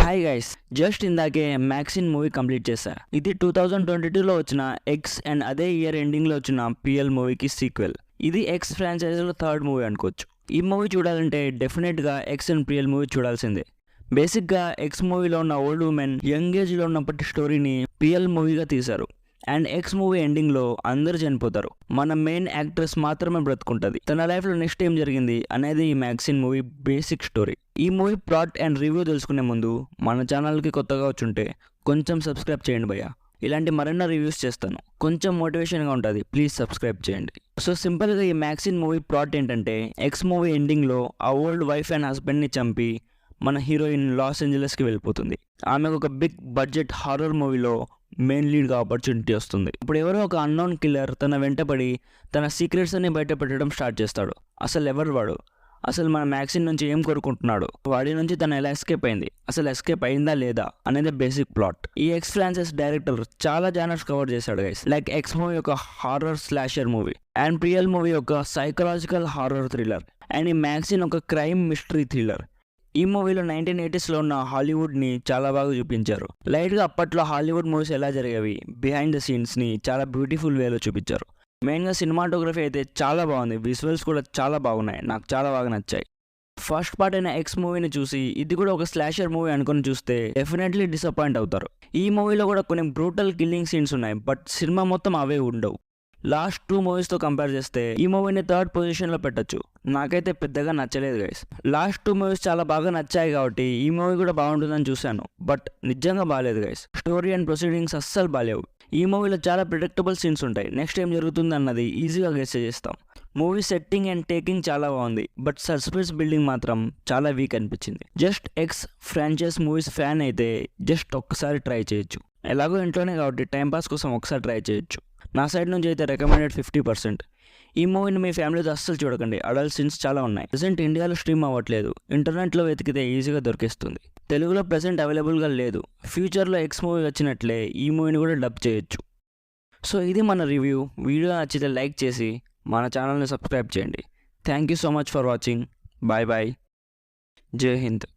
Hi guys, just ఇందాకే మ్యాక్సిన్ movie complete చేశా. ఇది 2022లో వచ్చిన ఎక్స్ అండ్ అదే ఇయర్ ఎండింగ్లో వచ్చిన పిఎల్ మూవీకి సీక్వెల్. ఇది ఎక్స్ ఫ్రాంచైజీలో థర్డ్ మూవీ అనుకోవచ్చు. ఈ మూవీ చూడాలంటే డెఫినెట్గా ఎక్స్ అండ్ పిఎల్ మూవీ చూడాల్సిందే. బేసిక్గా ఎక్స్ మూవీలో ఉన్న ఓల్డ్ ఉమెన్ యంగ్ ఏజ్లో ఉన్నప్పటి స్టోరీని పిఎల్ మూవీగా తీశారు. అండ్ ఎక్స్ మూవీ ఎండింగ్లో అందరూ చనిపోతారు, మన మెయిన్ యాక్ట్రెస్ మాత్రమే బ్రతుకుంటుంది. తన లైఫ్లో నెక్స్ట్ ఏం జరిగింది అనేది ఈ మ్యాక్సిన్ మూవీ బేసిక్ స్టోరీ. ఈ మూవీ ప్లాట్ అండ్ రివ్యూ తెలుసుకునే ముందు మన ఛానల్కి కొత్తగా వచ్చుంటే కొంచెం సబ్స్క్రైబ్ చేయండి భయ్యా. ఇలాంటి మరెన్నో రివ్యూస్ చేస్తాను, కొంచెం మోటివేషన్గా ఉంటుంది, ప్లీజ్ సబ్స్క్రైబ్ చేయండి. సో సింపుల్గా ఈ మ్యాక్సిన్ మూవీ ప్లాట్ ఏంటంటే, ఎక్స్ మూవీ ఎండింగ్లో ఆ ఓల్డ్ వైఫ్ అండ్ హస్బెండ్ని చంపి మన హీరోయిన్ లాస్ ఏంజలస్కి వెళ్ళిపోతుంది. ఆమెకు ఒక బిగ్ బడ్జెట్ హారర్ మూవీలో మెయిన్ లీడ్గా ఆపర్చునిటీ వస్తుంది. ఇప్పుడు ఎవరో ఒక అన్నోన్ కిల్లర్ తన వెంటపడి తన సీక్రెట్స్ అన్ని బయట పెట్టడం స్టార్ట్ చేస్తాడు. అసలు ఎవరు వాడు, అసలు మన మ్యాక్సిన్ నుంచి ఏం కోరుకుంటున్నాడు, వాడి నుంచి తను ఎలా ఎస్కేప్ అయింది, అసలు ఎస్కేప్ అయిందా లేదా అనేది బేసిక్ ప్లాట్. ఈ ఎక్స్ ఫ్రాంచైజ్ డైరెక్టర్ చాలా జానర్స్ కవర్ చేశాడు గైస్. లైక్ ఎక్స్ మూవీ ఒక horror slasher movie, and Pearl movie ఒక సైకలాజికల్ హారర్ థ్రిల్లర్, అండ్ ఈ మ్యాక్సిన్ ఒక క్రైమ్ మిస్టరీ థ్రిల్లర్. ఈ మూవీలో 1980sలో ఉన్న హాలీవుడ్ని చాలా బాగా చూపించారు. లైట్గా అప్పట్లో హాలీవుడ్ మూవీస్ ఎలా జరిగేవి, బిహైండ్ ద సీన్స్ని చాలా బ్యూటిఫుల్ వేలో చూపించారు. మెయిన్గా సినిమాటోగ్రఫీ అయితే చాలా బాగుంది, విజువల్స్ కూడా చాలా బాగున్నాయి, నాకు చాలా బాగా నచ్చాయి. ఫస్ట్ పార్ట్ అయిన ఎక్స్ మూవీని చూసి ఇది కూడా ఒక స్లాషర్ మూవీ అనుకుని చూస్తే డెఫినెట్లీ డిసప్పాయింట్ అవుతారు. ఈ మూవీలో కూడా కొన్ని బ్రూటల్ కిల్లింగ్ సీన్స్ ఉన్నాయి, బట్ సినిమా మొత్తం అవే ఉండవు. లాస్ట్ 2 మూవీస్తో కంపేర్ చేస్తే ఈ మూవీని థర్డ్ పొజిషన్లో పెట్టచ్చు. నాకైతే పెద్దగా నచ్చలేదు గైస్. లాస్ట్ 2 మూవీస్ చాలా బాగా నచ్చాయి కాబట్టి ఈ మూవీ కూడా బాగుంటుందని చూశాను, బట్ నిజంగా బాగాలేదు గైస్. స్టోరీ అండ్ ప్రొసీడింగ్స్ అస్సలు బాగాలేవు. ఈ మూవీలో చాలా ప్రిడిక్టబుల్ సీన్స్ ఉంటాయి, నెక్స్ట్ ఏం జరుగుతుంది అన్నది ఈజీగా గెస్ చేస్తాం. మూవీ సెట్టింగ్ అండ్ టేకింగ్ చాలా బాగుంది, బట్ సస్పెన్స్ బిల్డింగ్ మాత్రం చాలా వీక్ అనిపించింది. Just X franchise movies fan అయితే జస్ట్ ఒక్కసారి ట్రై చేయొచ్చు. ఎలాగో ఇంట్లోనే కాబట్టి టైంపాస్ కోసం ఒకసారి ట్రై చేయొచ్చు. నా సైడ్ నుంచి అయితే రికమెండెడ్ 50%. ఈ మూవీని మీ ఫ్యామిలీతో అస్సలు చూడకండి, అడల్ట్ సీన్స్ చాలా ఉన్నాయి. ప్రెసెంట్ ఇండియాలో స్ట్రీమ్ అవ్వట్లేదు, ఇంటర్నెట్లో వెతికితే ఈజీగా దొరికేస్తుంది. తెలుగులో ప్రెసెంట్ అవైలబుల్గా లేదు. ఫ్యూచర్లో ఎక్స్ మూవీ వచ్చినట్లే ఈ మూవీని కూడా డబ్ చేయొచ్చు. సో ఇది మన రివ్యూ. వీడియో నచ్చితే లైక్ చేసి మన ఛానల్ని సబ్స్క్రైబ్ చేయండి. Thank you so much for watching. Bye bye. జై హింద్.